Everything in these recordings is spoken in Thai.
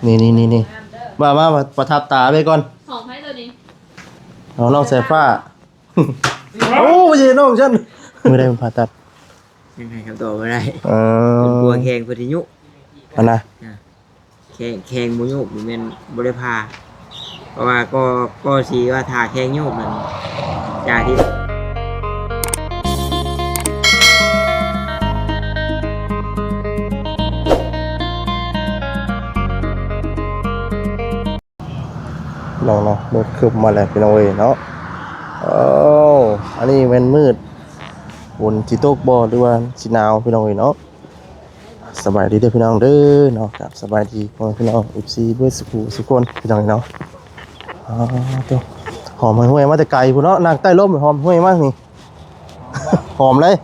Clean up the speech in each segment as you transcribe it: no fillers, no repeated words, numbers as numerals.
นี่มาประทับตาไปก่อนของให้ตัวนี้น้องสายฟ้าโอ้ยน้องฉันไม่ได้เป็นผ่าตัดยังไงครับตัวไม่ได้เป็นกลัวแข่งพุทธิยุอันนะแข่งมุยุมันเป็นบริพาเพราะว่าก็สีว่าทาแข่งยุมันจากที่น้องรถขึ้นมาแล้วพี่น้องเอ๋ยเนาะอันนี้มันมืดบนจิโตกบอหรือว่าสีหนาวพี่น้องเอ๋ยเนาะสบายดีเด้อพี่น้องเด้อเนาะครับสบายดีพี่น้องFCเพื่อนสุขคนพี่น้องเนาะตัวหอมห้วยมาแต่ไกลพุ่นเนาะนั่งใต้ร่มหอมห้วยมากนี่ หอมเลย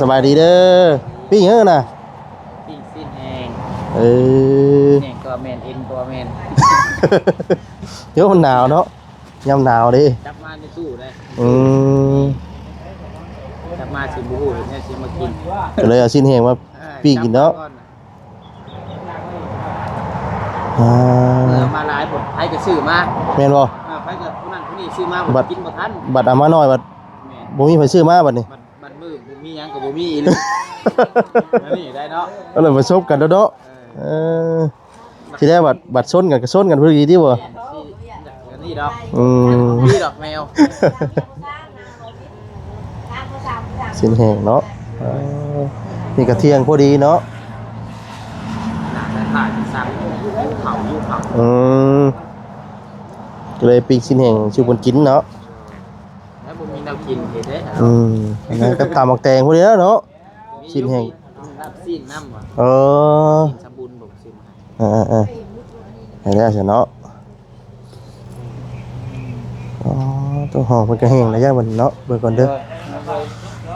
สบายดีเด้อพี่เยอะนะปิ้งสิ้นแหงแหงตัวแมนเอ็นตัวแมนเดี๋ยวมันหนาวเนาะยามหนาวดิจับมาในตู้เลยจับมาชิมบูเนี่ยชิมมากินก็เลยเอาชิ้นแห้งมาปิ้งกินเนาะมาหลายบทไผก็ซื้อมาแม่นบ่ไผก็ผู้นั้นผู้นี้ซื้อมาบ่กินบ่ทันบัดเอามาน้อยบัดบ่มีไผซื้อมาบัดนี้บัดมือบ่มีหยังก็บ่มีอีหลีนี่ได้เนาะก็เลยมาซบกันเนาะที่ได้บัดซ้นกันก็ซ้นกันพอดีติบ่นี่ดอกนี่ดอกแมวชิ้นแห้งเนาะนี่กระเทียงพอดีเนาะถ่ายสั่งเผาก็เลยปิ้งชิ้นแห้งชื่อคนกินเนาะแล้วบ่มีแนวกินเฮ็ดเด้นั่นก็ตำบักแตงพวกนี้เนาะชิ้นแห้งซีนน้ำว่ะสบุญบ่ซิมให้ได้ซะเนาะตัวหอมมันก็แห้งแล้วย่ามันเนาะเบิ่งก่อนเด้อ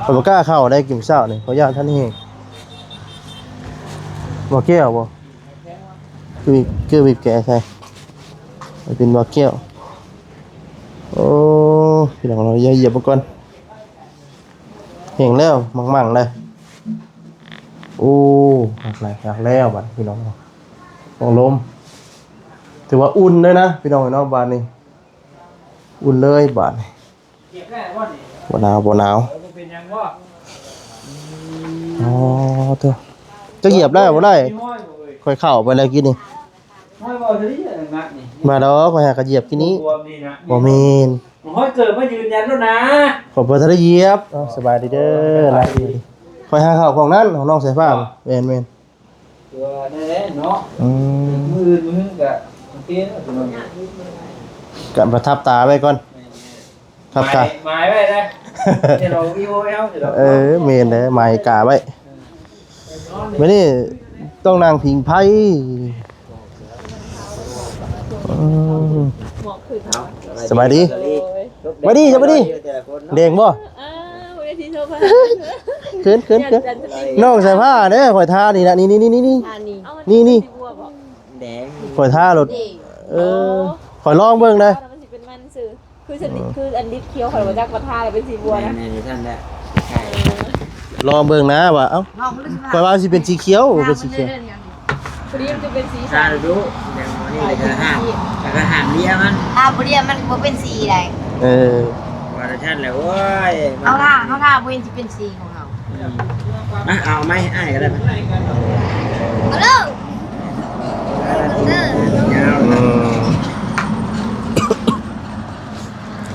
ผมบ่กล้าเข้าได้กินข้าวนี่เพราะย่าท่านแห้งบ่แก้วบ่คือบีบแกะใช่เป็นบ่แก้วโอ้พี่น้องเราเหยียบๆก่อนแห้งแล้วมั่งๆเลยโอ้หักแล้วบัดพี่น้องต้องลมถือว่าอุ่นเลยนะพี่น้องเนาะบาดนี้อุ่นเลยบาดนี้บ่หนาวตัวจะเหยียบได้บ่ได้ค่อยเข้าไปแล้วกินนี่มาดอกค่อยหากระเหยียบกินนี้บ่แม่นค่อยเกิดมายืนยันแล้วนะขอบบ่ทันได้เหยียบสบายดีเด้อนะค่อยหาข้าวของนั้นของน้องสายฟ้าแม่นตัวนั่นแหละเนาะมือก็เตี้ยกันประทับตาไว้ก่อนทับตาหมายไว้ได้เรา EOL เมนเลยหมายกาไว้ไม่นี่ต้องนั่งพิงไพ่สบายดีมาดีเด้งบ่เขินน้องใส่ผ้าเด้อข่อยท่านี่นะนี่ข่อยท่ารถข่อยลองเบิ่งได้คืออันดิบเคี้ยวข่อยว่าจักประทาเป็นสีบัวนะลองเบิ่งนะว่าเอ้าข่อยว่าสิเป็นสีเขียวเป็นสีเขียวพอดีมันจะเป็นสีชาดูอย่างนี้เลยก็ห่างเลี้ยมันบ่เลี้ยมันบ่เป็นสีใดว่าท่านแล้วโอ้ยเอาท่าบ่เห็นสิเป็นสีของเฮาเอาไหมอ้ายก็ได้เอาเด้อ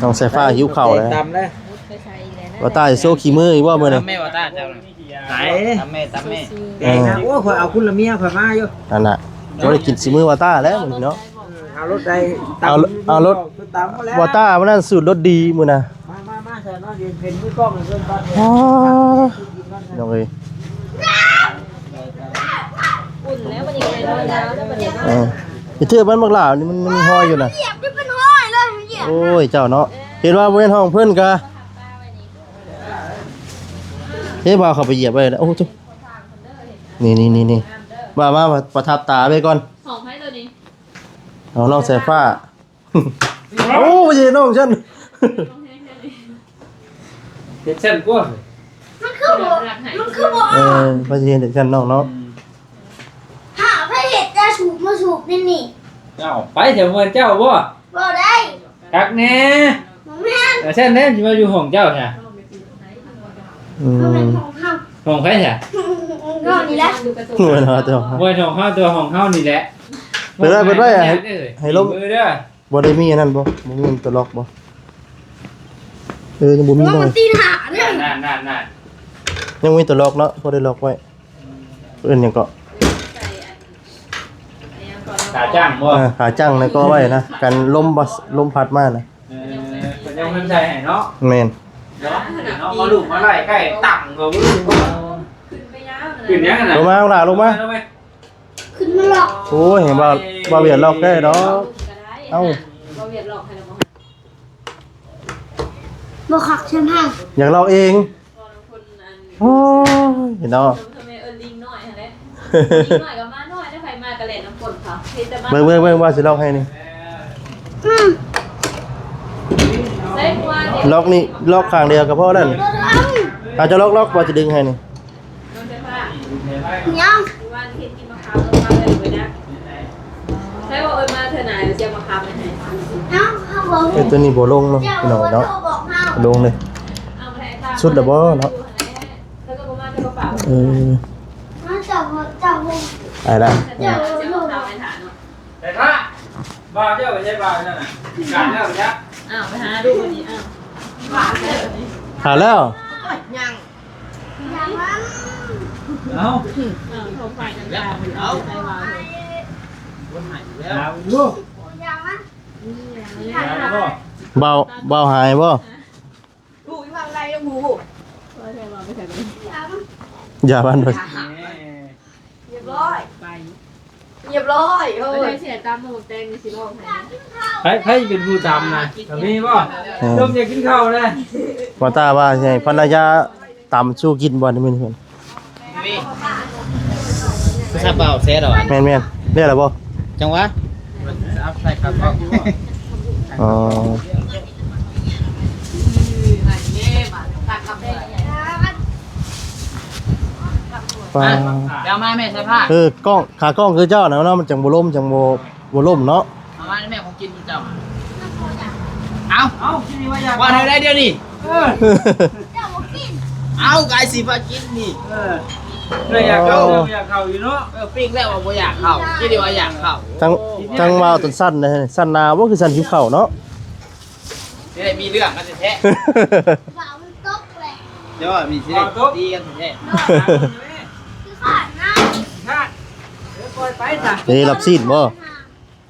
น้องสายฟ้าหิวข้าวแล้วว่าตาจะโซขี้มืออีกว่ามื้อนี้แม่ว่าตาเจ้าไหนตำแม่โอ้ข่อยเอาคุณละเมียข่อยมาอยู่นั่นน่ะบ่ได้กินสิมือว่าตาแล้วมื้อนี้เนาะเอารถใดเอารถว่าตามันนั่นสูตรรถดีมื้อน่ะมาเถอะเนาะยืนเป็นมือกล้องเพิ่นตอนนี้น้องเอ้ยอุ่นแล้วมันยังไงร้อนแล้วมันยังไปเทื่อมันบักหลานี่มันมีห้อยอยู่น่ะเหยียบนี่เป็นห้อยเลยเหยียบโอ้ยเจ้าเนาะเห็นว่าบ่แม่นห้องเพิ่นกะเฮ้ยบ่าวเข้าไปเหยียบไว้แล้วโอ้จุนี่มาประทับตาไว้ก่อนของให้ตัวนี้น้องสายฟ้าโอ้ยน้องฉันเด็กฉันกลัวมันคือบ่พระเจ้าเด็กฉันน้องเนาะหาพระเห็ด สูบนี่นี่ เจ้าไปเถอะเมื่อเจ้าบ่ บ่ได้ กักแน่ บ่แม่น แต่เช่นนั้นสิมาอยู่ห้องเจ้าใช่ อื บ่แม่น ม ของเฮา ห้องใครใช่ ก็นี่แหละ ดูกระจก เวลาเจ้า บ่ห้องเฮาตัวห้องเฮานี่แหละ เปิดไว้ให้ลม มือเด้อ บ่ได้มีอันนั้นบ่บ่มีตัวล็อกบ่ยังบ่มี ว่า เนาะ มันตีนหาเด้อ นั่น ยังมีตัวล็อกเนาะบ่ได้ล็อกไว้เอิ้นหยังก็ ขาจ้างบ่ ขาจังแล้วก็ไว้นะกันลมพัดมานะ เป็นยังทำใจให้เนาะ แม่น เนาะมาลูกมาไล่ใกล้ต่ำกว่ามือ ขึ้นไปยาว ขึ้นยังไง ลงมาข้างหน้าลงมา ขึ้นมาหรอก โอ้ยเห็นบ่เวียนล็อกได้ดอกเอ้า เราเวียดหลอกให้เราบอก บ่คักเช่นห้าง อยากลอกเอง คนอัน โอ้ยเห็นเนาะ ทำไมลิงหน่อยฮะเนี่ยลิงหน่อยกับมาหน่อยถ้าใครมากระเล่นน้ำฝนเขาเห็นแต่มา เบิ่งว่าสิลอกให้นี่ อืม ใส่หัวเด็ก ล็อกนี่ล็อกข้างเดียวก็พอแล้วนี่ บ่ได้ อาจจะล็อกบ่จะดึงให้นี่ น้องเจ้าผ้า ยัง ว่าเห็นกินมะขามแล้วมาเลยเลยนะใช่ว่ามาเธอไหนเจียมะขามไปไหน เอ้าเฮาบอก ไอ้ตัวนี้บ่ลงเนาะ เจ้า พี่น้อง บ่ เนาะ โทรบอกเฮา ลงเลย เอาไปไหน สุดแล้วบ่เนาะ แล้วก็มาเจ้ากระเป๋า เออ เจ้าบ่ ไปละ เจ้าเจ้าเราไปถามเนาะ แต่ถ้าบ่าวเจ้าไปใช้บ่าวนั่นน่ะการแล้วจ้ะ อ้าวไปหาดูวันนี้อ้าวหวานเลยวันนี้ หาแล้ว ยังยังมัน เอา โทรไปกันแล้วเอาใจวางเลย เอาลูก ยังมัน เอาบ่ เบาหายบ่ กูอีพังไรยังหูว่าใจวางไปใส่ไป ยังมัน อย่าบ้านไป เรียบร้อยไป เรียบร้อยเฮ้ ไม่ ย ได้เสียตามหมูแดงมีสิโลกไหน ใครเป็นผู้ทำนะตรงนี้บ่ลมอยากกินข้าวเลย ว่าตาว่าใช่ภรรยาตำสู้กินบ่นี่มื้อนี้เพิ่น ทราบเปล่าเซตหรอ แม่นเรียกอะไรบ่ จังหวะ เอาใส่ครับก็ อ๋อปลา เดี๋ยวมาแม่ใส่ผ้าก ล้องขากล้องคือเจ้านะเนาะมันจังบ่ล่มจังบ่ล่มเนาะ เอามาแม่ผมกินเจ้าเอา เอาที่นี่ว่าอยาก วันไหนได้เดี๋ยวนี้ เออ เจ้าบ่กิน เอากายสิพากินนี่ เออเลยอยากเข้าอยากเข้าอยู่เนาะ ปิ้งแล้วว่าบ่อยากเข้าคิดดีว่าอยากเข้า จังว่าต้นสั้นนะสั้นนาบ่คือสั้นหิวข้าวเนาะ จะได้มีเรื่องกันแท้ บ่าวมันตกแหละ เดี๋ยวมีสิได้ดีกันแท้ คือขาดน้ ชาติเดี๋ยวปล่อยไปจ้ะ เฮ้ยรับซีนบ่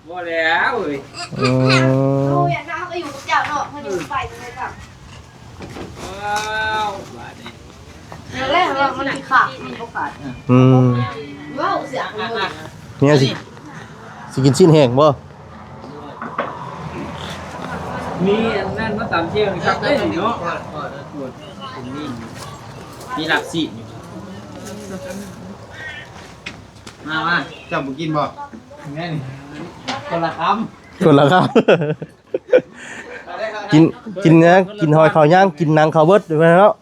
บ่แล้วเว้ย อื ำโอ้ ม ยอยากน้าเขาอยู่กับเจ้าเนาะเขาอยู่ไปตรงไหนกับ ว้าวบาดนี้ แรกว่ามันขาดมันก็ขาด อืม ว้าวเสียงมัน เนี่ยสิกินชิ้นแห้งบ่ มีอันนั้นมาตามเชียงครับได้เนาะ มีหลักสิอยู่มาเจ้าบ่กินบ่ แม่นี่ คนละค คนละครับ กินนะกินหอยข้าวย่างกินหนังข้าวเบิดด้วยเนาะ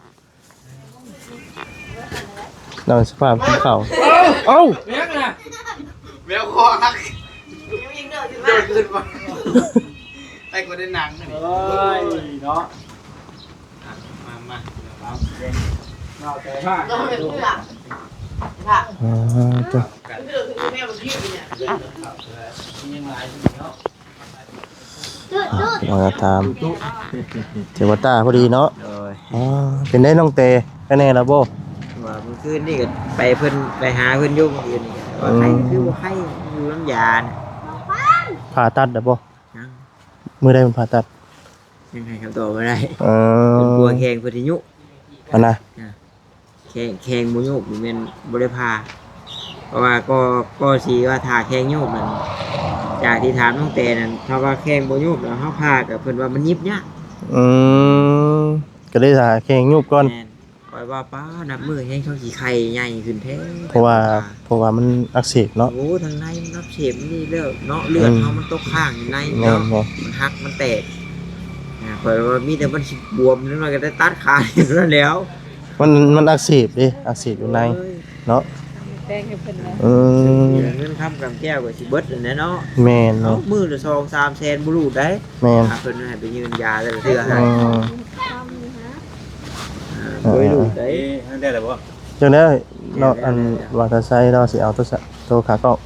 นอนสภาพกินข้าวเอ้า เลี้ยงน่ะ ำแมวคอฮักโดนขึ้นมาไอ้คนได้หนังนี่ เอ้ยเนาะ มา เราแต่ผ้า อ่าจ้ะ ดืดดืด มาตามเทวตาพอดีเนาะ โดย อ๋อเป็นได้น้องเตคะแนนละโบ ว่าเมื่อคืนนี่ก็ไปเพิ่นไปหาเพิ่นอยู่เมื่อคืนนี่ว่าใครคือว่าใครอยู่น้ำยาน่ะ ผ่าตัดละโบ ยัง มือได้มันผ่าตัด ยังไงคำตอบไม่ได้ เอ เป็น อ บัวแข่งพุทธิยุ อันนะ แข่งบุยุมันเป็นบริพาเพราะว่าก็สีว่าทาแข่งยุบมันจากที่ถามน้องเตนั่นถ้าว่าแข่งบุยุบแล้วเขาพากับเพิ่นว่ามันยิบยาก อืมก็ได้ถ่ายแข่งยุบก่อน แม่นปล่อยว่าป้านับมือให้เขาขี่ไข่ใหญ่ขึ้นแท้ เพราะว่ามันอักเสบเนาะ โอ้ทางในมันรับเฉบนี่เลือดเนาะเลือดเขามันตกข้างอยู่ใน แม่ เนาะ นบ่ มันหักมันแตกปล่อยว่ามีแต่มันสิบวมนั่นมันก็ได้ตัดขาอยู่นั่นแล้ว มันอักเสบดิอักเสบอยู่ในเนาะ เ แดงให้เพิ่นเลย เงินคำกับแก้วก็สิเบิดนั่นแหละเนาะ แม่น เนาะ เนาะ มื้อละ2-3 แสนบ่รู้ได้ แม่น เพิ่นให้ไปยืนยาแต่ละเทื่อให้ Ừ. บ่รู้ได้ นั่นได้แล้วบ่ จังได๋เนาะอันว่าถ้าใช้เราสิเอาตัวขากล้อง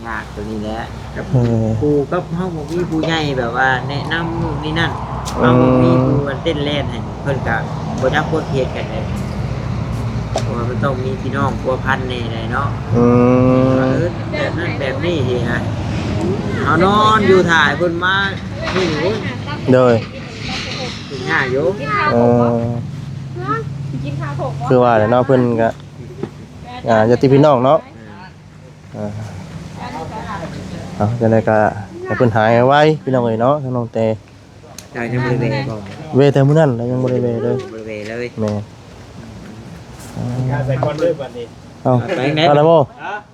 ยากตัวนี้แหละกับ เออ ครูกับเฮาบ่มีผู้ใหญ่แบบว่าแนะนำนู่นนี่นั่นเฮาบ่มีผู้ว่าเต้นแล่นให้เพิ่นก็บ่จักกดเฮ็ดกันเลยเพราะว่ามันต้องมีพี่น้องพัวพันแน่เลยเนาะ อืม แบบนั้นแบบนี้ทีนะเอานอนอยู่ถ่ายเพิ่นมานี่โอ้ย โดย ถึงง่ายอยู่ กินข้าว เอ ผม อ กินข้าวผม คือว่าแหละเนาะเพิ่นก็ญาติพี่น้องเนาะเอาจังได๋ก็ให้เพิ่นหายไวพี่น้องเอ้ยเนาะทั้งน้องแต่ จ่ายในบริเวณบ่ เวแต่มื้อนั้นแล้วยังบ่ได้เวเลย บริเวณเลย แม่ ใส่ก้อนเลยบัดนี้ เอ้า ไปไหน เอาแล้วบ่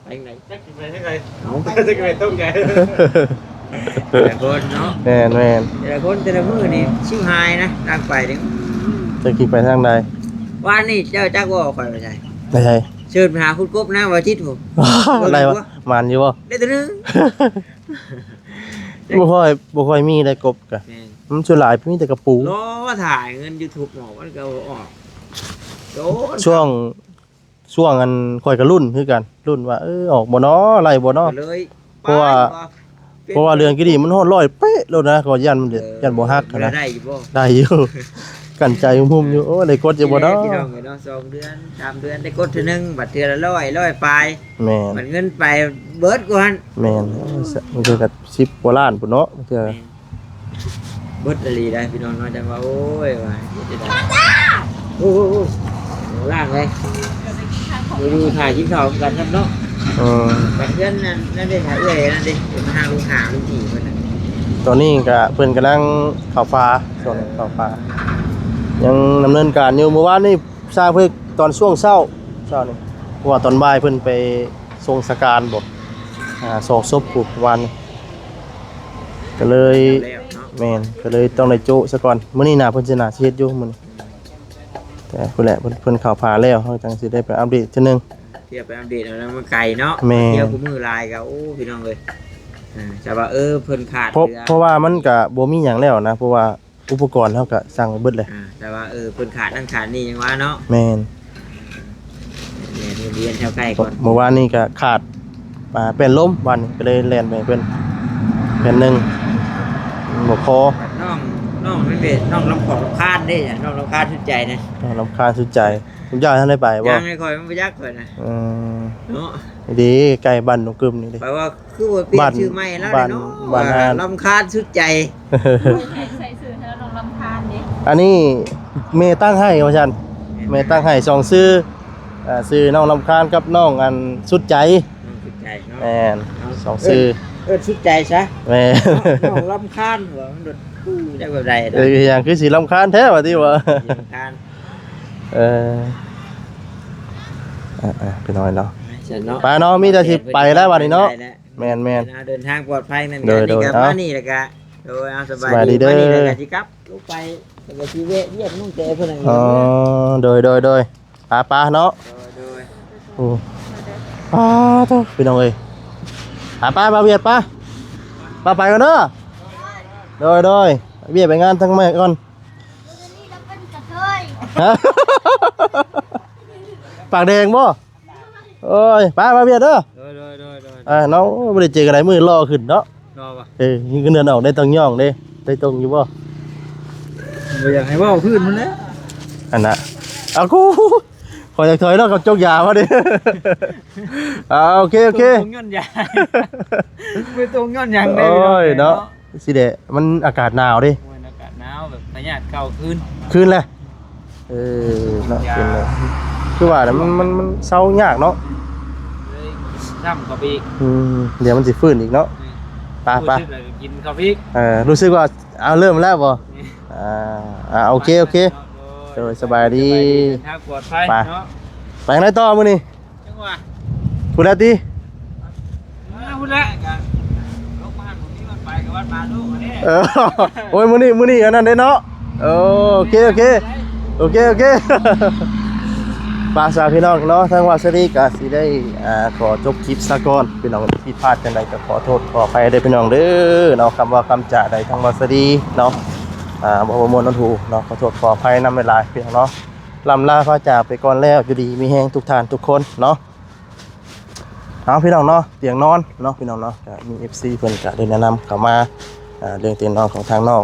ไปไหน จักสิไปให้ไงจักสิไปต้มไง แต่คนเนาะ แม่น แต่ละคนแต่ละมื้อนี่ชิวหายนะทางไปนี่ จะขี่ไปทางใด วันนี้เจ้าจักว่าข่อยไปใช่ ได้ไส เชิญไปหาคุณกบนะว่าจิตผม อะไรวะมันอยู่บ่ ได้ตัวนึง บ่ค่อยมีได้กบกะมันส่วนหลายมีแต่กระปู รอถ่ายเงิน YouTube หมอมันก็ออกโดน ช่วงอันข่อยก็รุ่นคือกันรุ่นว่าออกบ่เนาะไล่บ่เนาะ เลย เพราะว่าเรื่องกี่ดีมันฮอด100เป๊ะแล้วนะก็ยันมันยันบ่ฮักนะ ได้อยู่บ่ ได้อยู่ กันใจหุ่มๆอยู่โอ้ได้กดอยู่บ่เนาะ พี่น้องเนาะ2เดือน3เดือนได้กดเทื่อนึงบัดเทื่อละ100ปลาย แม่น มันเงินไปเบิดกว่าหั่น แม่นมันคือกับ10กว่าล้านพุ่นเนาะมันคือ เบิดอลีได้พี่น้องเนาะจังว่าโอ้ยว่าจะได้โอ้ล่างเลยดูถ่ายกินข้าวกันครับเนาะ บัดเพื่อนนั่นได้ถ่ายเอ้ยนั่นดิเป็นทางลูกหาลูกผีเพิ่นน่ะ ตอนนี้ก็เพิ่นกำลังเข้าฟ้าส่วนเข้าฟ้ายังดำเนินการอยู่เมื่อวานนี้สร้างเพิ่นตอนช่วงเช้านี่เพราะว่าตอนบ่ายเพิ่นไปทรงสการบ่สองศพผู้วันก็เลย แล้วเนาะ แม่นก็เลยต้องได้โจะซะก่อนมื้อนี้น่าเพิ่นสิน่าสิเฮ็ดอยู่มื้อนี้แต่พุ่นแหละเพิ่นเข้าฟ้าแล้วเฮาจังสิได้ไปอัปเดตเทื่อนึง เทียบไปอัปเดตเอาแล้วมันไกลเนาะ แม่ เที่ยวกูมือลายก็โอ้พี่น้องเอ้ยจะว่าเพิ่นขาด เพราะว่ามันก็บ่มีหยังแล้วนะเพราะว่าอุปกรณ์เฮาก็สั่งไว้เบิดเลย แต่ว่าเพิ่นขาดนั่นขาดนี่ยังว่าเนาะ แม่น เรียนแถวใกล้ก่อน เมื่อวานนี้ก็ขาดเป็นลมวันนี้ก็เลยแล่นไปเพิ่นเป็นหนึงบ่พอ น้องไม่เป็นน้องลำของลำคาญได้น้องลำคาญสุดใจนะ รำคาญสุดใจผมอยากให้ท่านได้ไปบ่ ยังไม่ค่อยมันบ่ยักก่อนนะ อืม เนาะ ดีใกล้บ้านนกกึมนี่เด้ แปลว่าคือว่าเปลี่ยนชื่อใหม่แล้วเนาะ บ้าน ลำคาญสุดใจ ใส่สื่อให้เราลองรำคาญดิ อันนี้เมย์ตั้งให้ว่าซั่นเมย์ตั้งให้สองชื่อชื่อน้องลำคาญกับน้องอันสุดใจ สุดใจเนาะ แม่นสองชื่อ สุดใจซะ แม่น น้องลำคาญหัวมันโดดได้แบบใด อย่างคือสิรำคาญแท้ว่าติว่า ลำคาญ เออไปหน่อยเนาะ ฉันเนาะ ไปเนาะมีแต่สิไปแล้ววันนี้เนาะแม่น เดินทางปลอดภัยนั่น โดย นี่กับ เอา มานี่แหละกะโดยเอาสบาย สบายดี ดี เด้อ มานี่แหละกะสิครับลูกไปแล้วก็สิเวะเยี่ยมนุ่งเตะเพิ่นนั่น อ๋อโดยป้าเนาะ โดย โอ้ป้าเจ้าพี่น้องเอ้ยป้าเวียดป้าไปกันเด้อโดยเวียดไปงานทั้งแม่ก่อน นี่เราเป็นกระเทย ฮะ ปากแดงบ่โอ้ยป้าเวียดเด้อ โดย น้องบ่ได้เจอกันหลายมื้อรอขึ้นเนาะ รอป่ะ นี่ก็เดินออกได้ตรงย่องเด้ได้ตรงอยู่บ่ บ่อยากให้เว้าพื้นมันแล้ว อันน่ะเอากูขออยากถอยแล้วกับจกยามาดิ โอเค ตรงย้อนยางไปตรงย้อนยางได้ โอ้ยเนาะสิเดะมันอากาศหนาวดิ มันอากาศหนาวแบบประหยัดเก่าคืน คืนเลยเนาะคืนเลยคือว่าเนี่ยมันเศร้ายากเนาะ เลยซ้ำกับอีก เดี๋ยวมันสิฟื้นอีกเนาะไป กินข้าวพริก รู้สึกว่าเอาเริ่มแล้วบ่โอเคโดยสบายดี ทางปลอดภัย ไป เนาะ ไปไหนต่อมื้อนี้ จังหวะ พูดได้ติ พูดแล้วกันลูกบ้านผมนี่มันไปกับวัดมาลูกอันนี้ โอ้ยมื้อนี้อันนั้นเด้เนาะโอเค ปาสาพี่น้องเนาะทางวาสดีก็สิได้ขอจบคลิปซะก่อนพี่น้องผิดพลาดจังใดก็ขอโทษขออภัยได้พี่น้องเด้อเนาะคำว่าคำจาใดทางวาสดีเนาะบ่ประมวลนถูกเนาะขอโทษขออภัยนำเวลาพี่น้องเนาะลำลาพระจากไปก่อนแล้วอยู่ดีมีแฮงทุกท่านทุกคนเนาะเอาพี่น้องเนาะเตียงนอนเนาะพี่น้องเนาะก็มี FC เพิ่นก็ได้แนะนำเข้ามาเรื่องเตียงนอนของทางน้อง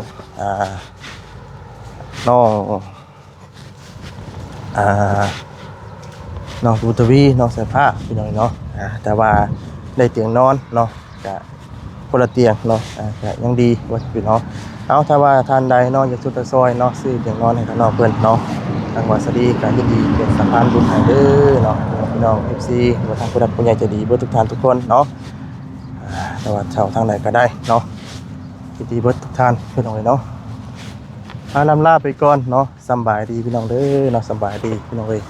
น้องน้องบุตวีน้องสายผ้าพี่น้องเนาะแต่ว่าได้เตียงนอนเนาะก็คนละเตียงเนาะก็ยังดีว่าพี่น้องเอาถ้าว่าท่านใดเนาะอยากสุดซอยเนาะซื้อเตียงนอนให้ทางน้องเพิ่นเนาะทางวัดสดีก็ยินดีเป็นสะพานบุญให้เด้อเนาะพี่น้อง FC ว่าทางผู้ใหญ่ผู้ใหญ่ใจะดีเบิดทุกท่านทุกคนเนาะแต่ว่าเช่าทางไหนก็ได้เนาะยินดีเบิดทุกท่านพี่น้องเนาะลำลาไปก่อนเนาะสำบายดีพี่น้องเด้อเนาะสำบายดีพี่น้องเอ้ย